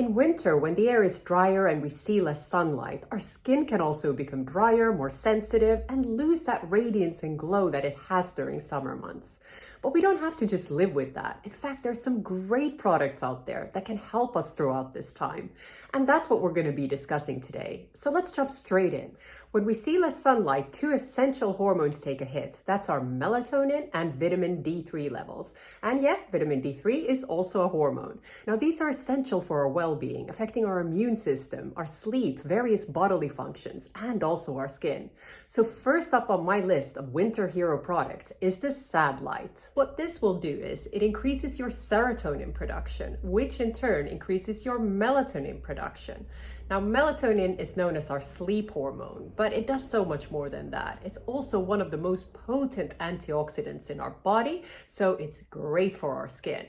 In winter, when the air is drier and we see less sunlight, our skin can also become drier, more sensitive, and lose that radiance and glow that it has during summer months. But we don't have to just live with that. In fact, there's some great products out there that can help us throughout this time. And that's what we're going to be discussing today. So let's jump straight in. When we see less sunlight, two essential hormones take a hit. That's our melatonin and vitamin D3 levels. And yeah, vitamin D3 is also a hormone. Now, these are essential for our well-being, affecting our immune system, our sleep, various bodily functions, and also our skin. So first up on my list of winter hero products is the Sad Light. What this will do is it increases your serotonin production, which in turn increases your melatonin production. Now, melatonin is known as our sleep hormone, but it does so much more than that. It's also one of the most potent antioxidants in our body, so it's great for our skin.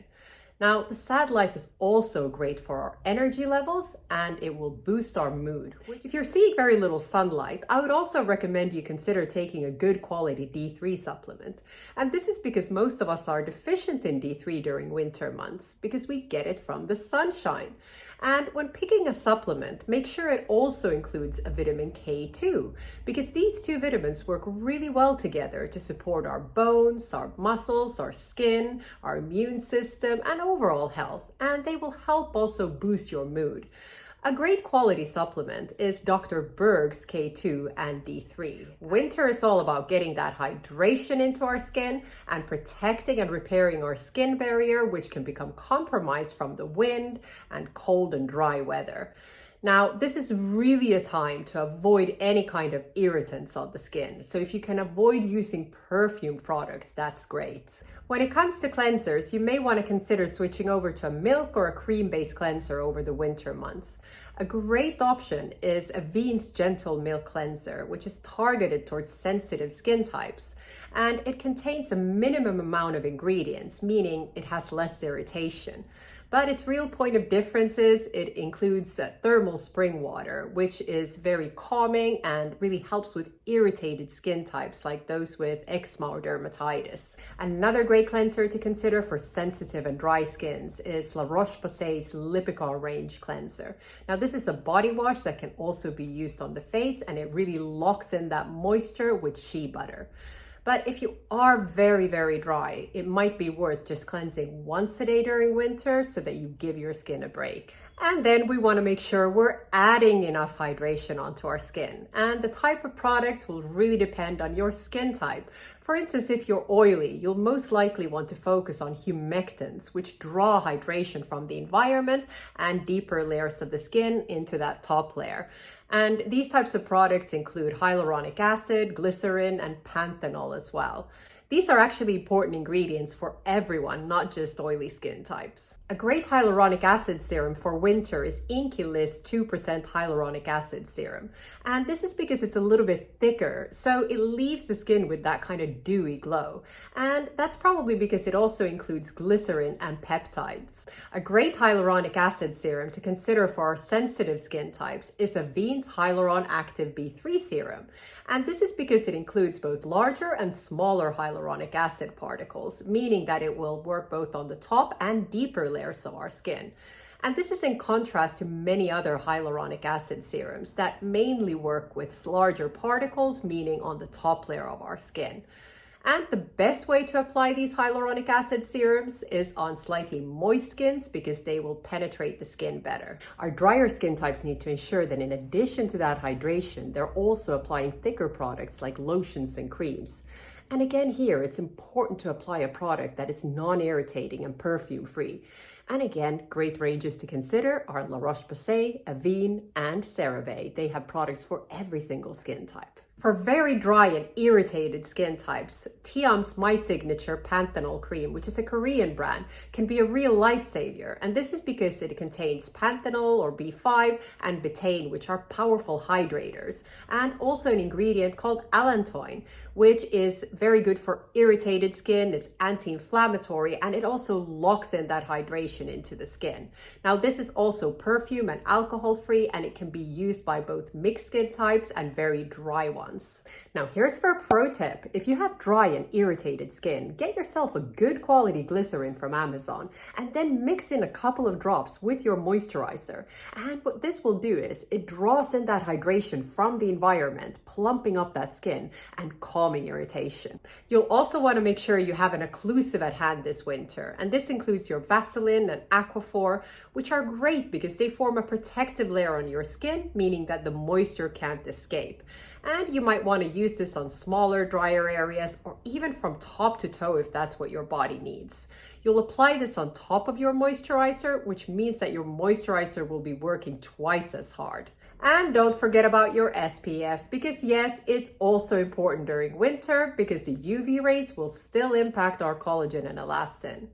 Now, the Sad Light is also great for our energy levels, and it will boost our mood. If you're seeing very little sunlight, I would also recommend you consider taking a good quality D3 supplement. And this is because most of us are deficient in D3 during winter months because we get it from the sunshine. And when picking a supplement, make sure it also includes a vitamin K2, because these two vitamins work really well together to support our bones, our muscles, our skin, our immune system, and overall health. And they will help also boost your mood. A great quality supplement is Dr. Berg's K2 and D3. Winter is all about getting that hydration into our skin and protecting and repairing our skin barrier, which can become compromised from the wind and cold and dry weather. Now, this is really a time to avoid any kind of irritants on the skin. So if you can avoid using perfume products, that's great. When it comes to cleansers, you may want to consider switching over to a milk or a cream-based cleanser over the winter months. A great option is Avène's Gentle Milk Cleanser, which is targeted towards sensitive skin types. And it contains a minimum amount of ingredients, meaning it has less irritation. But its real point of difference is it includes thermal spring water, which is very calming and really helps with irritated skin types like those with eczema or dermatitis. Another great cleanser to consider for sensitive and dry skins is La Roche-Posay's Lipikol Range Cleanser. Now, this is a body wash that can also be used on the face, and it really locks in that moisture with shea butter. But if you are very, very dry, it might be worth just cleansing once a day during winter so that you give your skin a break. And then we want to make sure we're adding enough hydration onto our skin. And the type of products will really depend on your skin type. For instance, if you're oily, you'll most likely want to focus on humectants, which draw hydration from the environment and deeper layers of the skin into that top layer. And these types of products include hyaluronic acid, glycerin, and panthenol as well. These are actually important ingredients for everyone, not just oily skin types. A great hyaluronic acid serum for winter is Inkey-List 2% hyaluronic acid serum. And this is because it's a little bit thicker, so it leaves the skin with that kind of dewy glow. And that's probably because it also includes glycerin and peptides. A great hyaluronic acid serum to consider for our sensitive skin types is Avène's Hyaluron Active B3 serum. And this is because it includes both larger and smaller hyaluronic acid particles, meaning that it will work both on the top and deeper layers of our skin. And this is in contrast to many other hyaluronic acid serums that mainly work with larger particles, meaning on the top layer of our skin. And the best way to apply these hyaluronic acid serums is on slightly moist skins because they will penetrate the skin better. Our drier skin types need to ensure that in addition to that hydration, they're also applying thicker products like lotions and creams. And again here, it's important to apply a product that is non-irritating and perfume-free. And again, great ranges to consider are La Roche-Posay, Avène, and CeraVe. They have products for every single skin type. For very dry and irritated skin types, Tiam's My Signature Panthenol Cream, which is a Korean brand, can be a real lifesaver. And this is because it contains panthenol or B5 and betaine, which are powerful hydrators, and also an ingredient called allantoin, which is very good for irritated skin. It's anti-inflammatory, and it also locks in that hydration into the skin. Now, this is also perfume and alcohol-free, and it can be used by both mixed skin types and very dry ones. months. Now here's for a pro tip. If you have dry and irritated skin, get yourself a good quality glycerin from Amazon and then mix in a couple of drops with your moisturizer. And what this will do is it draws in that hydration from the environment, plumping up that skin and calming irritation. You'll also want to make sure you have an occlusive at hand this winter, and this includes your Vaseline and Aquaphor, which are great because they form a protective layer on your skin, meaning that the moisture can't escape. And you might want to use this on smaller, drier areas, or even from top to toe if that's what your body needs. You'll apply this on top of your moisturizer, which means that your moisturizer will be working twice as hard. And don't forget about your SPF, because yes, it's also important during winter because the UV rays will still impact our collagen and elastin.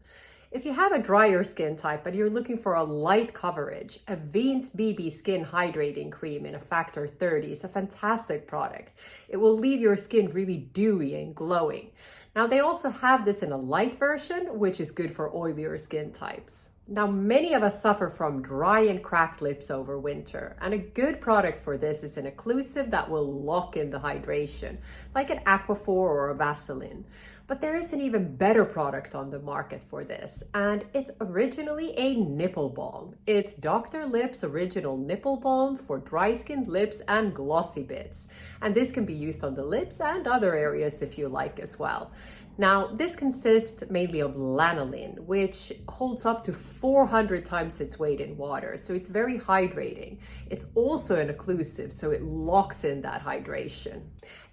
If you have a drier skin type and you're looking for a light coverage, Avène's BB Skin Hydrating Cream in a factor 30 is a fantastic product. It will leave your skin really dewy and glowing. Now they also have this in a light version, which is good for oilier skin types. Now many of us suffer from dry and cracked lips over winter, and a good product for this is an occlusive that will lock in the hydration, like an Aquaphor or a Vaseline. But there is an even better product on the market for this, and it's originally a nipple balm. It's Dr. Lipp's original nipple balm for dry-skinned lips and glossy bits. And this can be used on the lips and other areas if you like as well. Now, this consists mainly of lanolin, which holds up to 400 times its weight in water, so it's very hydrating. It's also an occlusive, so it locks in that hydration.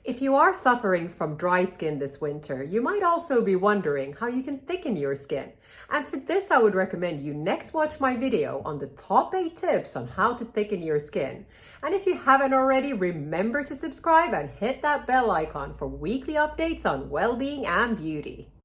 If you are suffering from dry skin this winter, you might also be wondering how you can thicken your skin. And for this, I would recommend you next watch my video on the top 8 tips on how to thicken your skin. And if you haven't already, remember to subscribe and hit that bell icon for weekly updates on well-being and beauty.